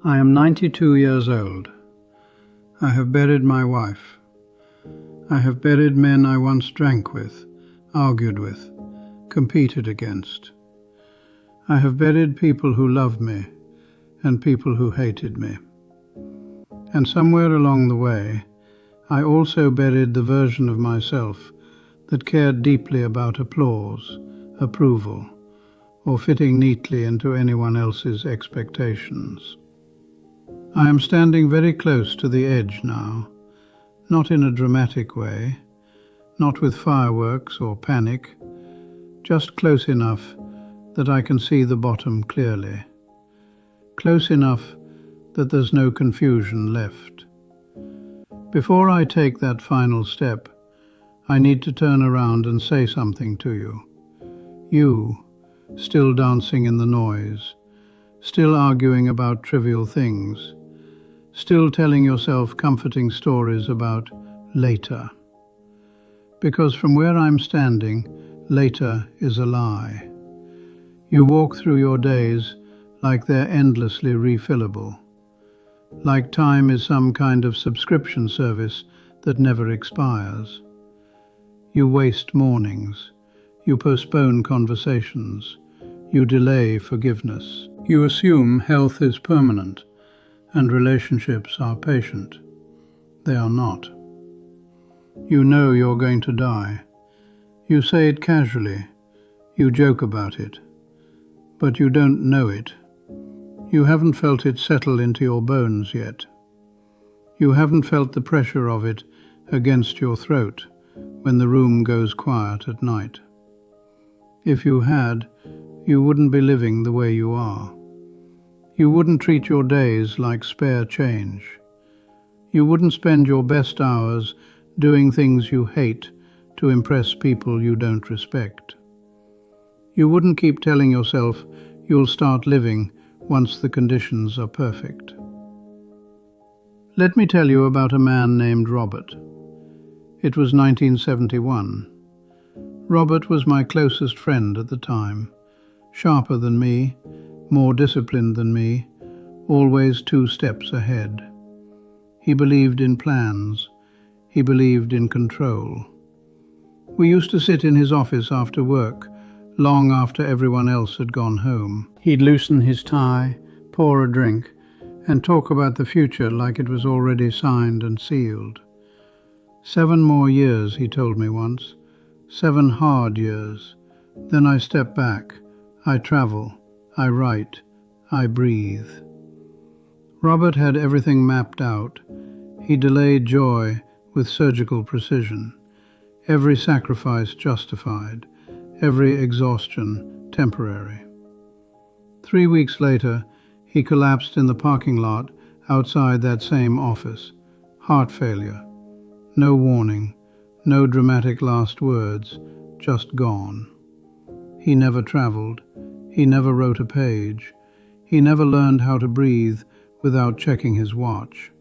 I am 92 years old. I have buried my wife. I have buried men I once drank with, argued with, competed against. I have buried people who loved me and people who hated me. And somewhere along the way, I also buried the version of myself that cared deeply about applause, approval, or fitting neatly into anyone else's expectations. I am standing very close to the edge now, not in a dramatic way, not with fireworks or panic, just close enough that I can see the bottom clearly, close enough that there's no confusion left. Before I take that final step, I need to turn around and say something to you. You, still dancing in the noise, still arguing about trivial things, still telling yourself comforting stories about later. Because from where I'm standing, later is a lie. You walk through your days like they're endlessly refillable, like time is some kind of subscription service that never expires. You waste mornings, you postpone conversations, you delay forgiveness. You assume health is permanent and relationships are patient. They are not. You know you're going to die. You say it casually, you joke about it, but you don't know it. You haven't felt it settle into your bones yet. You haven't felt the pressure of it against your throat when the room goes quiet at night. If you had, you wouldn't be living the way you are. You wouldn't treat your days like spare change. You wouldn't spend your best hours doing things you hate to impress people you don't respect. You wouldn't keep telling yourself you'll start living once the conditions are perfect. Let me tell you about a man named Robert. It was 1971. Robert was my closest friend at the time, sharper than me, more disciplined than me, always 2 steps ahead. He believed in plans. He believed in control. We used to sit in his office after work, long after everyone else had gone home. He'd loosen his tie, pour a drink, and talk about the future like it was already signed and sealed. 7 more years, he told me once. 7 hard years. Then I step back. I travel. I write. I breathe. Robert had everything mapped out. He delayed joy with surgical precision. Every sacrifice justified. Every exhaustion temporary. 3 weeks later, he collapsed in the parking lot outside that same office. Heart failure. No warning. No dramatic last words. Just gone. He never traveled. He never wrote a page. He never learned how to breathe without checking his watch.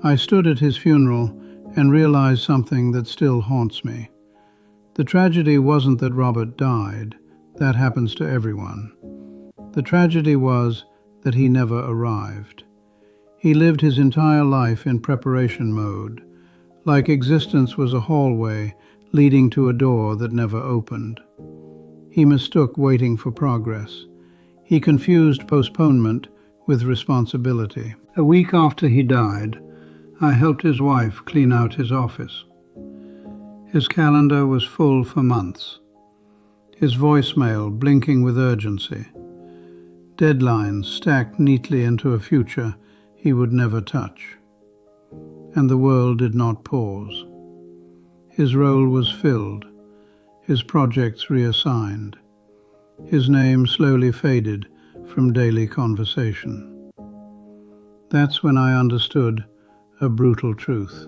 I stood at his funeral and realized something that still haunts me. The tragedy wasn't that Robert died. That happens to everyone. The tragedy was that he never arrived. He lived his entire life in preparation mode, like existence was a hallway leading to a door that never opened. He mistook waiting for progress. He confused postponement with responsibility. A week after he died, I helped his wife clean out his office. His calendar was full for months. His voicemail blinking with urgency. Deadlines stacked neatly into a future he would never touch. And the world did not pause. His role was filled, his projects reassigned. His name slowly faded from daily conversation. That's when I understood a brutal truth.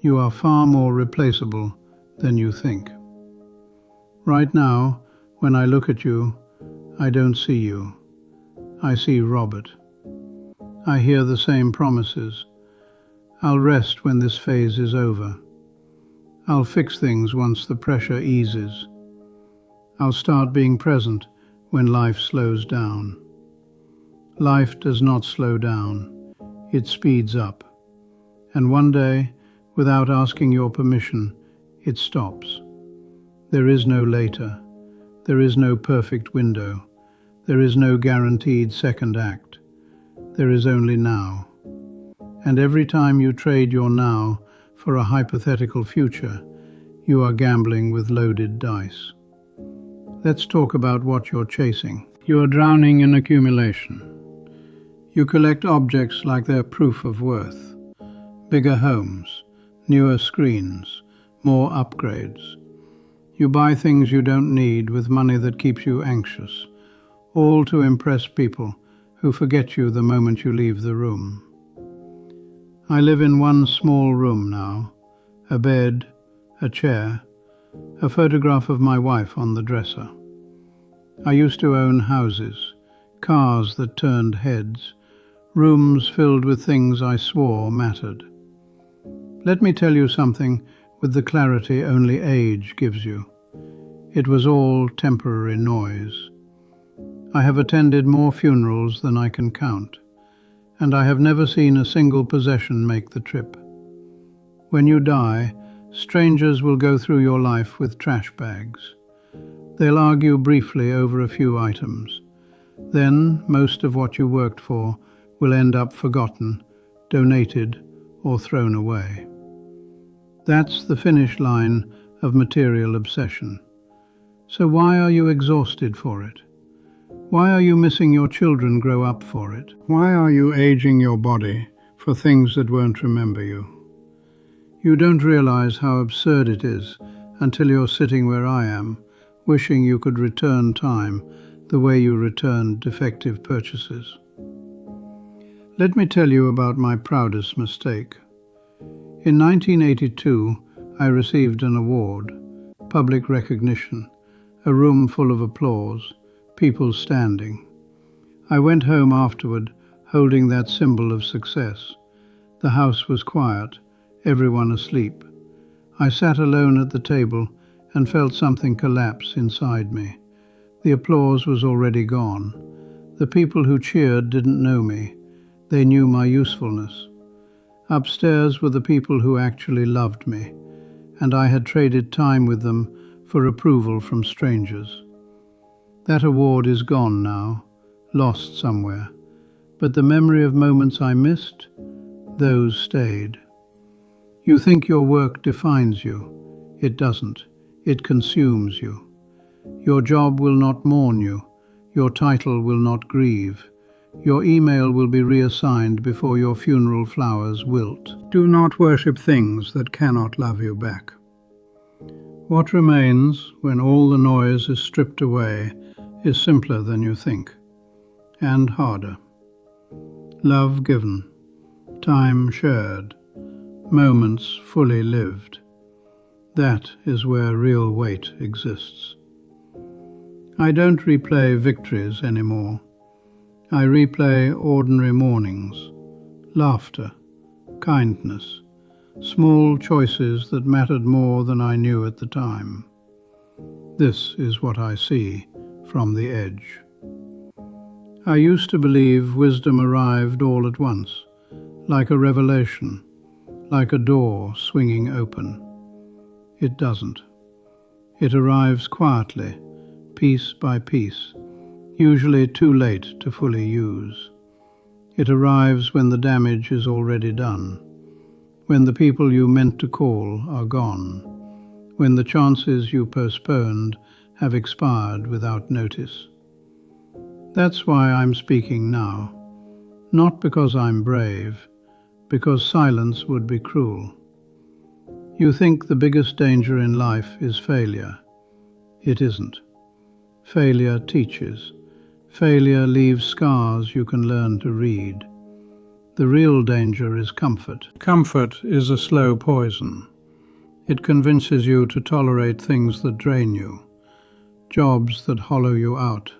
You are far more replaceable than you think. Right now, when I look at you, I don't see you. I see Robert. I hear the same promises. I'll rest when this phase is over. I'll fix things once the pressure eases. I'll start being present when life slows down. Life does not slow down, it speeds up. And one day, without asking your permission, it stops. There is no later. There is no perfect window. There is no guaranteed second act. There is only now. And every time you trade your now for a hypothetical future, you are gambling with loaded dice. Let's talk about what you're chasing. You are drowning in accumulation. You collect objects like they're proof of worth. Bigger homes, newer screens, more upgrades. You buy things you don't need with money that keeps you anxious, all to impress people who forget you the moment you leave the room. I live in one small room now, a bed, a chair, a photograph of my wife on the dresser. I used to own houses, cars that turned heads, rooms filled with things I swore mattered. Let me tell you something with the clarity only age gives you. It was all temporary noise. I have attended more funerals than I can count, and I have never seen a single possession make the trip. When you die, strangers will go through your life with trash bags. They'll argue briefly over a few items. Then most of what you worked for will end up forgotten, donated, or thrown away. That's the finish line of material obsession. So why are you exhausted for it? Why are you missing your children grow up for it? Why are you aging your body for things that won't remember you? You don't realize how absurd it is until you're sitting where I am, wishing you could return time the way you returned defective purchases. Let me tell you about my proudest mistake. In 1982, I received an award, public recognition, a room full of applause, people standing. I went home afterward, holding that symbol of success. The house was quiet, everyone asleep. I sat alone at the table and felt something collapse inside me. The applause was already gone. The people who cheered didn't know me. They knew my usefulness. Upstairs were the people who actually loved me, and I had traded time with them for approval from strangers. That award is gone now, lost somewhere, but the memory of moments I missed, those stayed. You think your work defines you. It doesn't. It consumes you. Your job will not mourn you. Your title will not grieve. Your email will be reassigned before your funeral flowers wilt. Do not worship things that cannot love you back. What remains, when all the noise is stripped away, is simpler than you think, and harder. Love given, time shared, moments fully lived. That is where real weight exists. I don't replay victories anymore. I replay ordinary mornings, laughter, kindness, small choices that mattered more than I knew at the time. This is what I see from the edge. I used to believe wisdom arrived all at once, like a revelation, like a door swinging open. It doesn't. It arrives quietly, piece by piece, usually too late to fully use. It arrives when the damage is already done, when the people you meant to call are gone, when the chances you postponed have expired without notice. That's why I'm speaking now, not because I'm brave, because silence would be cruel. You think the biggest danger in life is failure. It isn't. Failure teaches. Failure leaves scars you can learn to read. The real danger is comfort. Comfort is a slow poison. It convinces you to tolerate things that drain you, jobs that hollow you out,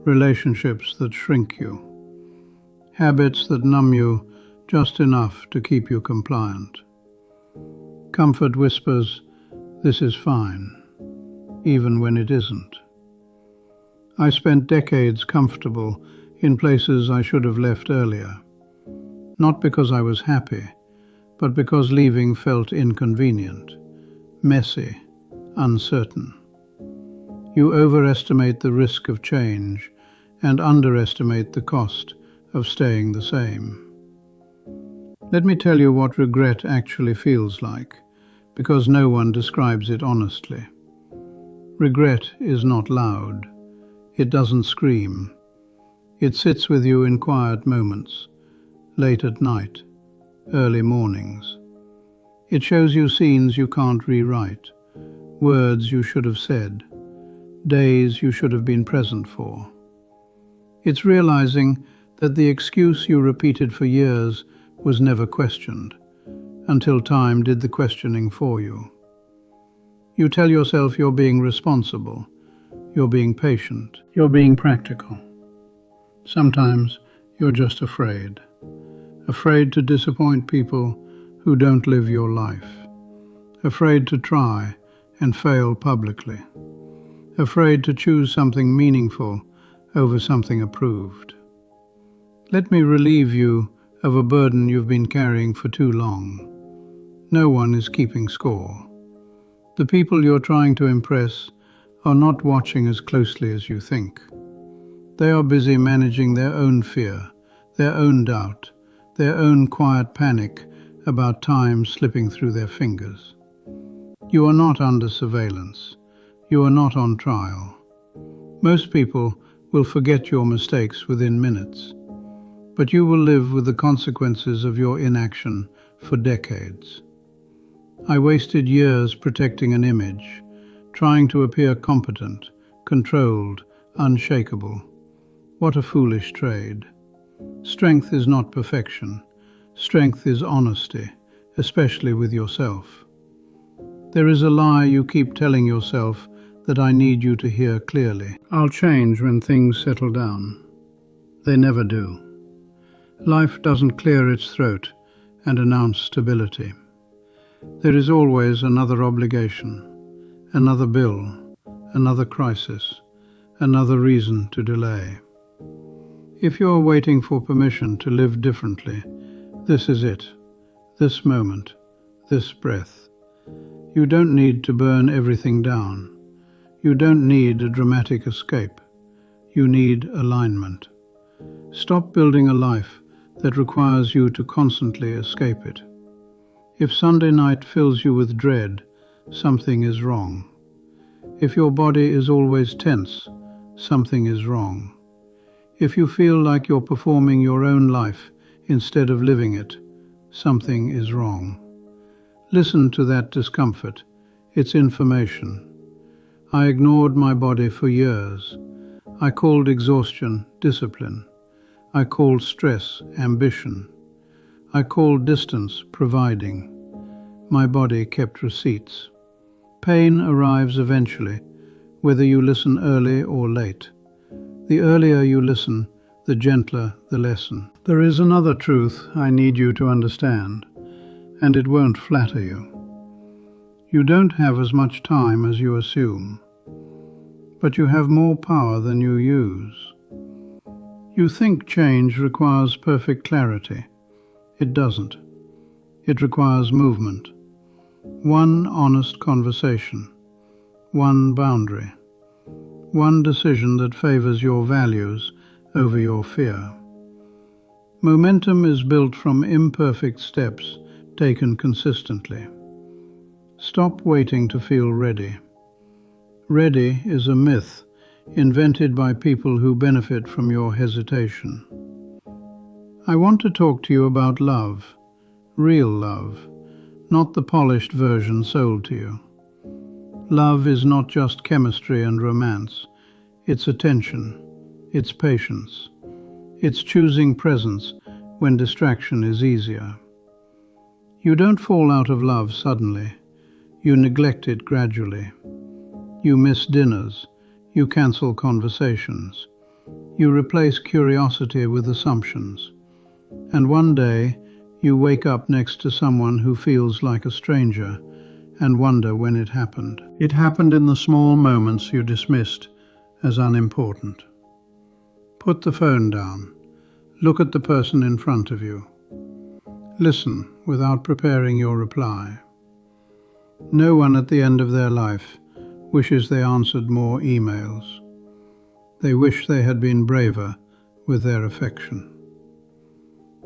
relationships that shrink you, habits that numb you just enough to keep you compliant. Comfort whispers, "This is fine," even when it isn't. I spent decades comfortable in places I should have left earlier. Not because I was happy, but because leaving felt inconvenient, messy, uncertain. You overestimate the risk of change and underestimate the cost of staying the same. Let me tell you what regret actually feels like, because no one describes it honestly. Regret is not loud. It doesn't scream. It sits with you in quiet moments, late at night, early mornings. It shows you scenes you can't rewrite, words you should have said, days you should have been present for. It's realizing that the excuse you repeated for years was never questioned, until time did the questioning for you. You tell yourself you're being responsible, you're being patient, you're being practical. Sometimes you're just afraid. Afraid to disappoint people who don't live your life. Afraid to try and fail publicly. Afraid to choose something meaningful over something approved. Let me relieve you of a burden you've been carrying for too long. No one is keeping score. The people you're trying to impress are not watching as closely as you think. They are busy managing their own fear, their own doubt, their own quiet panic about time slipping through their fingers. You are not under surveillance. You are not on trial. Most people will forget your mistakes within minutes, but you will live with the consequences of your inaction for decades. I wasted years protecting an image, trying to appear competent, controlled, unshakable. What a foolish trade. Strength is not perfection. Strength is honesty, especially with yourself. There is a lie you keep telling yourself that I need you to hear clearly. I'll change when things settle down. They never do. Life doesn't clear its throat and announce stability. There is always another obligation, another bill, another crisis, another reason to delay. If you're waiting for permission to live differently, this is it, this moment, this breath. You don't need to burn everything down. You don't need a dramatic escape. You need alignment. Stop building a life that requires you to constantly escape it. If Sunday night fills you with dread, something is wrong. If your body is always tense, something is wrong. If you feel like you're performing your own life instead of living it, something is wrong. Listen to that discomfort. It's information. I ignored my body for years. I called exhaustion discipline. I called stress ambition. I called distance providing. My body kept receipts. Pain arrives eventually, whether you listen early or late. The earlier you listen, the gentler the lesson. There is another truth I need you to understand, and it won't flatter you. You don't have as much time as you assume, but you have more power than you use. You think change requires perfect clarity. It doesn't. It requires movement. One honest conversation. One boundary. One decision that favors your values over your fear. Momentum is built from imperfect steps taken consistently. Stop waiting to feel ready. Ready is a myth invented by people who benefit from your hesitation. I want to talk to you about love, real love, not the polished version sold to you. Love is not just chemistry and romance. It's attention. It's patience. It's choosing presence when distraction is easier. You don't fall out of love suddenly. You neglect it gradually. You miss dinners. You cancel conversations. You replace curiosity with assumptions. And one day, you wake up next to someone who feels like a stranger and wonder when it happened. It happened in the small moments you dismissed as unimportant. Put the phone down. Look at the person in front of you. Listen without preparing your reply. No one at the end of their life wishes they answered more emails. They wish they had been braver with their affection.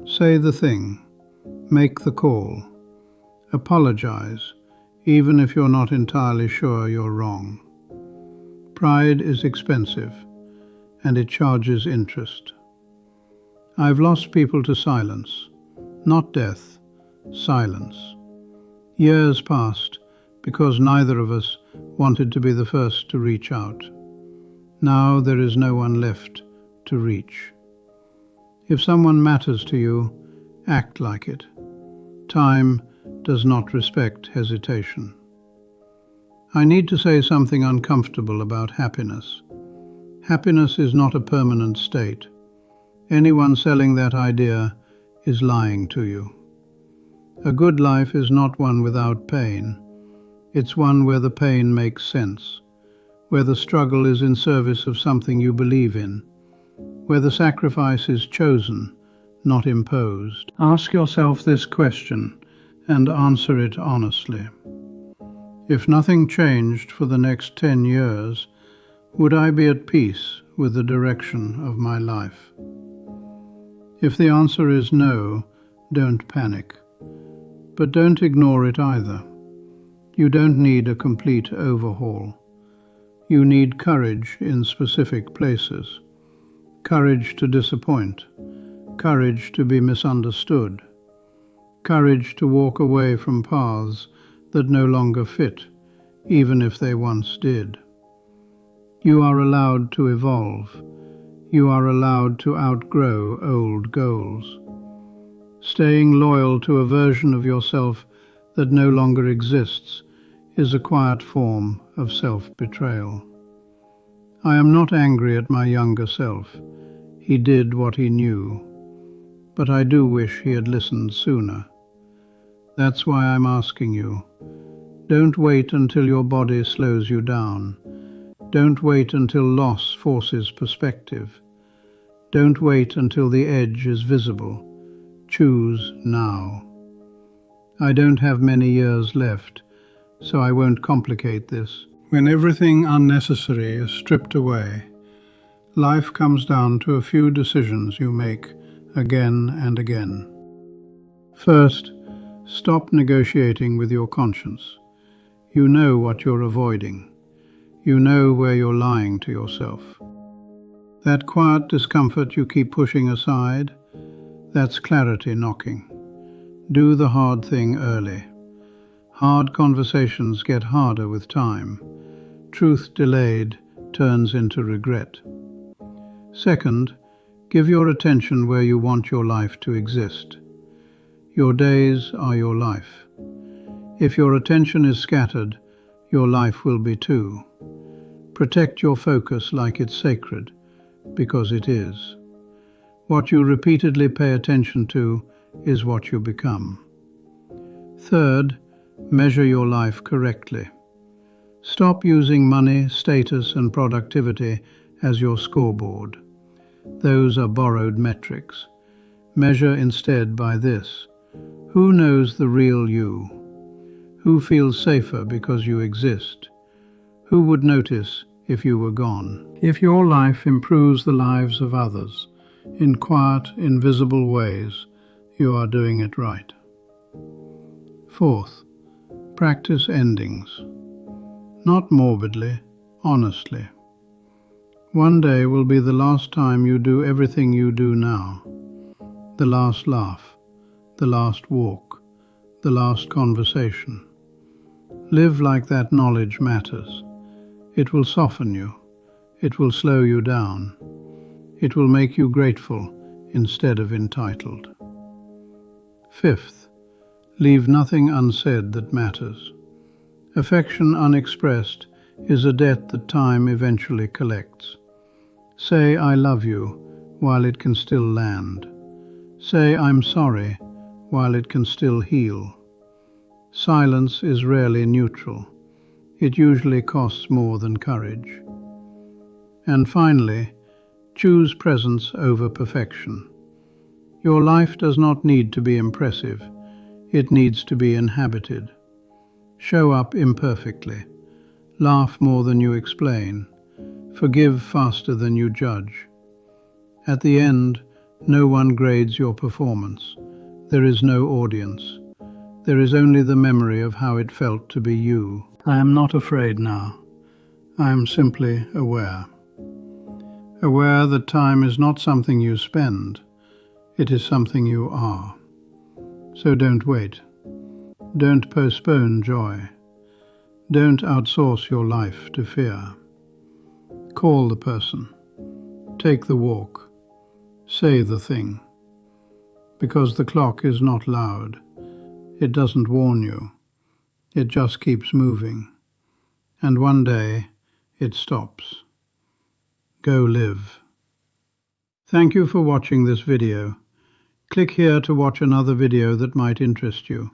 Say the thing. Make the call. Apologize, even if you're not entirely sure you're wrong. Pride is expensive, and it charges interest. I've lost people to silence, not death, silence. Years passed because neither of us wanted to be the first to reach out. Now there is no one left to reach. If someone matters to you, act like it. Time does not respect hesitation. I need to say something uncomfortable about happiness. Happiness is not a permanent state. Anyone selling that idea is lying to you. A good life is not one without pain. It's one where the pain makes sense, where the struggle is in service of something you believe in, where the sacrifice is chosen, not imposed. Ask yourself this question and answer it honestly. If nothing changed for the next 10 years, would I be at peace with the direction of my life? If the answer is no, don't panic. But don't ignore it either. You don't need a complete overhaul. You need courage in specific places. Courage to disappoint. Courage to be misunderstood. Courage to walk away from paths that no longer fit, even if they once did. You are allowed to evolve. You are allowed to outgrow old goals. Staying loyal to a version of yourself that no longer exists is a quiet form of self-betrayal. I am not angry at my younger self. He did what he knew. But I do wish he had listened sooner. That's why I'm asking you. Don't wait until your body slows you down. Don't wait until loss forces perspective. Don't wait until the edge is visible. Choose now. I don't have many years left, so I won't complicate this. When everything unnecessary is stripped away, life comes down to a few decisions you make again and again. First, stop negotiating with your conscience. You know what you're avoiding. You know where you're lying to yourself. That quiet discomfort you keep pushing aside, that's clarity knocking. Do the hard thing early. Hard conversations get harder with time. Truth delayed turns into regret. Second, give your attention where you want your life to exist. Your days are your life. If your attention is scattered, your life will be too. Protect your focus like it's sacred, because it is. What you repeatedly pay attention to is what you become. Third, measure your life correctly. Stop using money, status, and productivity as your scoreboard. Those are borrowed metrics. Measure instead by this. Who knows the real you? Who feels safer because you exist? Who would notice if you were gone? If your life improves the lives of others in quiet, invisible ways, you are doing it right. Fourth, practice endings. Not morbidly, honestly. One day will be the last time you do everything you do now. The last laugh, the last walk, the last conversation. Live like that knowledge matters. It will soften you. It will slow you down. It will make you grateful instead of entitled. Fifth, leave nothing unsaid that matters. Affection unexpressed is a debt that time eventually collects. Say I love you while it can still land. Say I'm sorry while it can still heal. Silence is rarely neutral. It usually costs more than courage. And finally, Choose presence over perfection. Your life does not need to be impressive. It needs to be inhabited. Show up imperfectly. Laugh more than you explain. Forgive faster than you judge. At the end, no one grades your performance. There is no audience. There is only the memory of how it felt to be you. I am not afraid now. I am simply aware. Aware that time is not something you spend. It is something you are. So don't wait. Don't postpone joy. Don't outsource your life to fear. Call the person. Take the walk. Say the thing. Because the clock is not loud. It doesn't warn you. It just keeps moving. And one day, it stops. Go live. Thank you for watching this video. Click here to watch another video that might interest you.